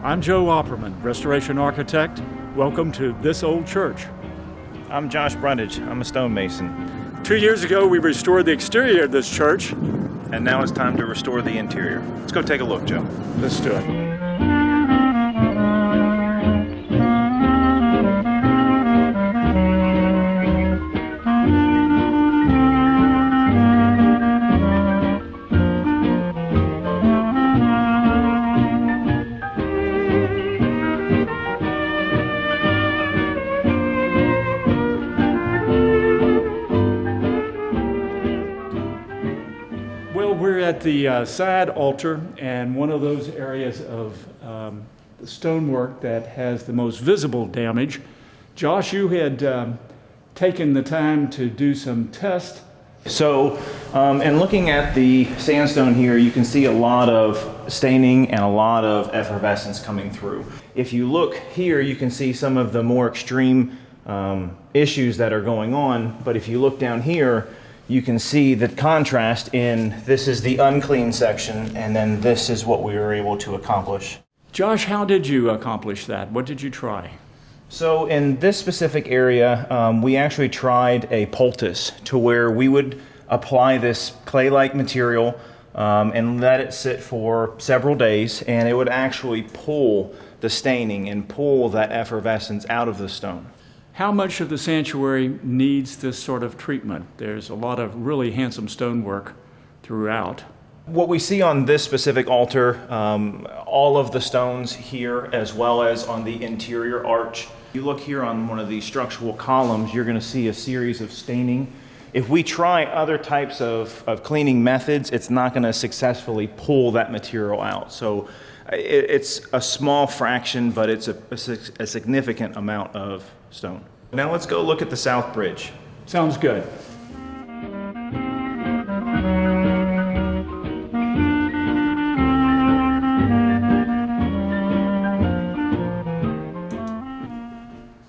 I'm Joe Opperman, restoration architect. Welcome to This Old Church. I'm Josh Brundige. I'm a stonemason. 2 years ago, we restored the exterior of this church. And now it's time to restore the interior. Let's go take a look, Joe. Let's do it. Well, we're at the side altar, and one of those areas of the stonework that has the most visible damage. Josh, you had taken the time to do some tests. So, in looking at the sandstone here, you can see a lot of staining and a lot of effervescence coming through. If you look here, you can see some of the more extreme issues that are going on, but if you look down here, you can see the contrast in this is the unclean section, and then this is what we were able to accomplish. Josh, how did you accomplish that? What did you try? So in this specific area, we actually tried a poultice to where we would apply this clay-like material and let it sit for several days, and it would actually pull the staining and pull that effervescence out of the stone. How much of the sanctuary needs this sort of treatment? There's a lot of really handsome stonework throughout. What we see on this specific altar, all of the stones here, as well as on the interior arch. You look here on one of these structural columns, you're going to see a series of staining. If we try other types of cleaning methods, it's not going to successfully pull that material out. So it's a small fraction, but it's a significant amount of stone. Now let's go look at the south bridge. Sounds good.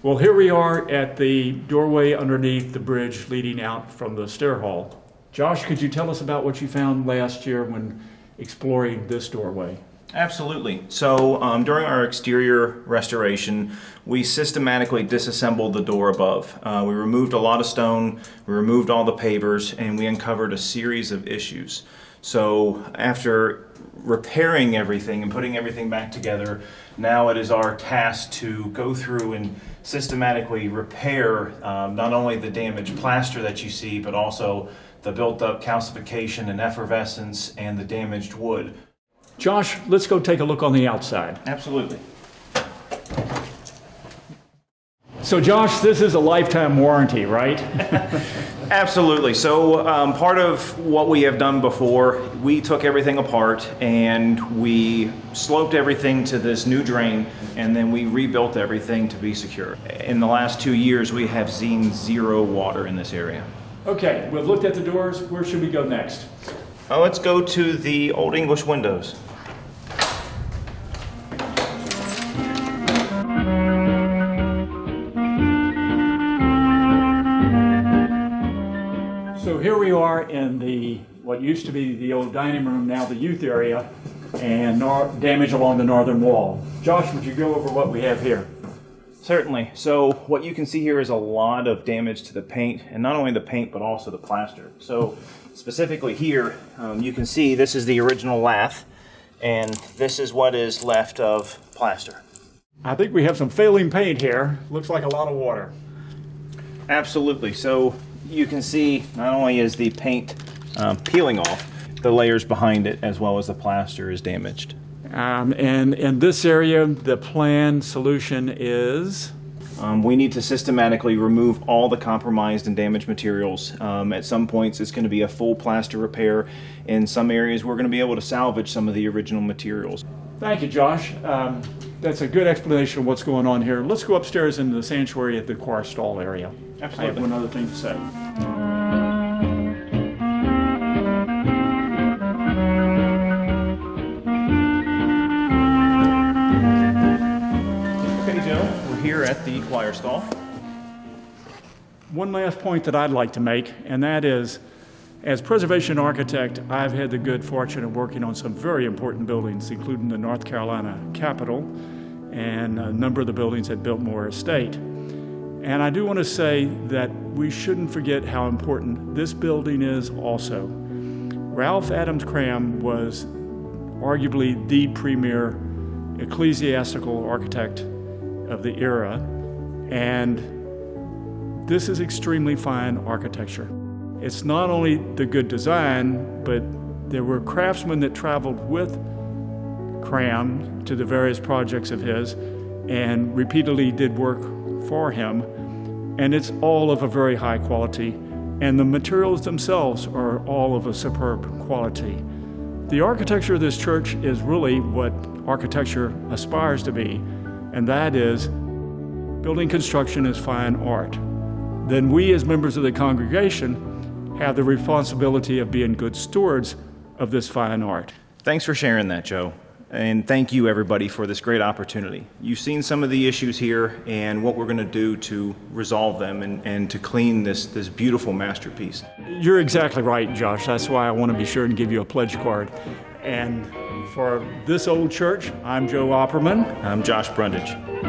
Well, here we are at the doorway underneath the bridge leading out from the stair hall. Josh, could you tell us about what you found last year when exploring this doorway? Absolutely. So during our exterior restoration, we systematically disassembled the door above. We removed a lot of stone, we removed all the pavers, and we uncovered a series of issues. So after repairing everything and putting everything back together, now it is our task to go through and systematically repair not only the damaged plaster that you see, but also the built-up calcification and effervescence and the damaged wood. Josh, let's go take a look on the outside. Absolutely. So Josh, this is a lifetime warranty, right? Absolutely. So part of what we have done before, we took everything apart and we sloped everything to this new drain, and then we rebuilt everything to be secure. In the last 2 years, we have seen zero water in this area. Okay, we've looked at the doors. Where should we go next? Let's go to the Old English windows. So here we are in what used to be the old dining room, now the youth area, and damage along the northern wall. Josh, would you go over what we have here? Certainly. So what you can see here is a lot of damage to the paint, and not only the paint, but also the plaster. So specifically here, you can see this is the original lath, and this is what is left of plaster. I think we have some failing paint here. Looks like a lot of water. Absolutely. So you can see not only is the paint peeling off, the layers behind it as well as the plaster is damaged. And in this area, the planned solution is? We need to systematically remove all the compromised and damaged materials. At some points, it's going to be a full plaster repair. In some areas, we're going to be able to salvage some of the original materials. Thank you, Josh. That's a good explanation of what's going on here. Let's go upstairs into the sanctuary at the choir stall area. Absolutely. I have one other thing to say. Okay, Joe, we're here at the choir stall. One last point that I'd like to make, and that is As preservation architect, I've had the good fortune of working on some very important buildings, including the North Carolina Capitol and a number of the buildings at Biltmore Estate. And I do want to say that we shouldn't forget how important this building is also. Ralph Adams Cram was arguably the premier ecclesiastical architect of the era, and this is extremely fine architecture. It's not only the good design, but there were craftsmen that traveled with Cram to the various projects of his and repeatedly did work for him, and it's all of a very high quality, and the materials themselves are all of a superb quality. The architecture of this church is really what architecture aspires to be, and that is building construction is fine art. Then we as members of the congregation have the responsibility of being good stewards of this fine art. Thanks for sharing that, Joe. And thank you, everybody, for this great opportunity. You've seen some of the issues here and what we're going to do to resolve them and to clean this beautiful masterpiece. You're exactly right, Josh. That's why I want to be sure and give you a pledge card. And for this old church, I'm Joe Opperman. I'm Josh Brundige.